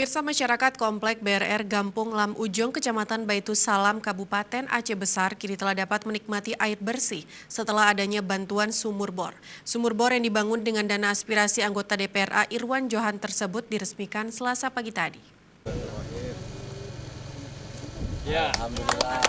Pemirsa masyarakat Komplek BRR Gampung Lam Ujung, Kecamatan Baitus Salam, Kabupaten Aceh Besar, kini telah dapat menikmati air bersih setelah adanya bantuan sumur bor. Sumur bor yang dibangun dengan dana aspirasi anggota DPRA Irwan Johan tersebut diresmikan Selasa pagi tadi. Ya, alhamdulillah.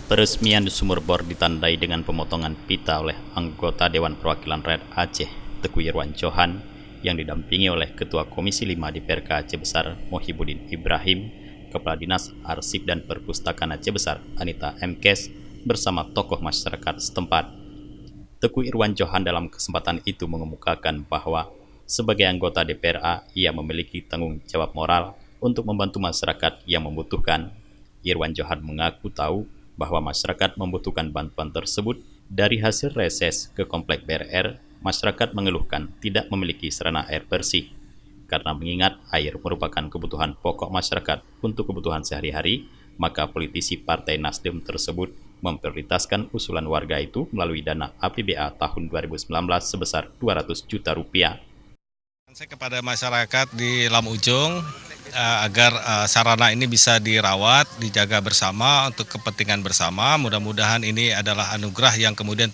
Peresmian sumur bor ditandai dengan pemotongan pita oleh anggota Dewan Perwakilan Rakyat Aceh, Teguh Irwan Johan, yang didampingi oleh Ketua Komisi 5 DPRK Aceh Besar, Mohibuddin Ibrahim, Kepala Dinas Arsip dan Perpustakaan Aceh Besar, Anita Mkes, bersama tokoh masyarakat setempat. Teguh Irwan Johan dalam kesempatan itu mengemukakan bahwa sebagai anggota DPRA, ia memiliki tanggung jawab moral untuk membantu masyarakat yang membutuhkan. Irwan Johan mengaku tahu bahwa masyarakat membutuhkan bantuan tersebut. Dari hasil reses ke Komplek BRR, masyarakat mengeluhkan tidak memiliki sarana air bersih. Karena mengingat air merupakan kebutuhan pokok masyarakat untuk kebutuhan sehari-hari, maka politisi Partai Nasdem tersebut memprioritaskan usulan warga itu melalui dana APBA tahun 2019 sebesar 200 juta rupiah. Saya kepada masyarakat di Lam Ujung agar sarana ini bisa dirawat, dijaga bersama untuk kepentingan bersama. Mudah-mudahan ini adalah anugerah yang kemudian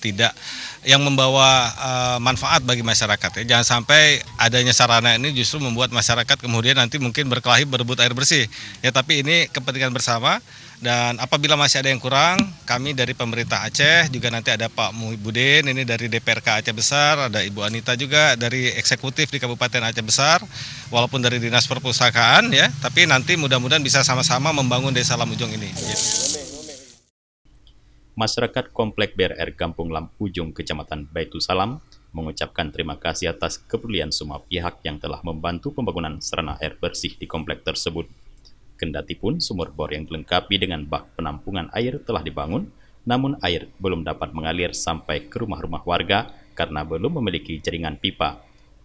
yang membawa manfaat bagi masyarakat. Ya. Jangan sampai adanya sarana ini justru membuat masyarakat kemudian nanti mungkin berkelahi berebut air bersih. Ya, tapi ini kepentingan bersama. Dan apabila masih ada yang kurang, kami dari pemerintah Aceh, juga nanti ada Pak Mohibuddin, ini dari DPRK Aceh Besar, ada Ibu Anita juga dari eksekutif di Kabupaten Aceh Besar, walaupun dari Dinas Perpustakaan ya, tapi nanti mudah-mudahan bisa sama-sama membangun Desa Lam Ujung ini. Masyarakat Komplek BRR Gampung Lam Ujung, Kecamatan Baitus Salam, mengucapkan terima kasih atas kepedulian semua pihak yang telah membantu pembangunan sarana air bersih di komplek tersebut. Kendati pun sumur bor yang dilengkapi dengan bak penampungan air telah dibangun, namun air belum dapat mengalir sampai ke rumah-rumah warga karena belum memiliki jaringan pipa.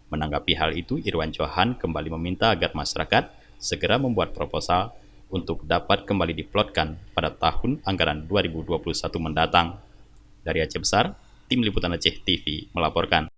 Menanggapi hal itu, Irwan Johan kembali meminta agar masyarakat segera membuat proposal untuk dapat kembali diplotkan pada tahun anggaran 2021 mendatang. Dari Aceh Besar, Tim Liputan Aceh TV melaporkan.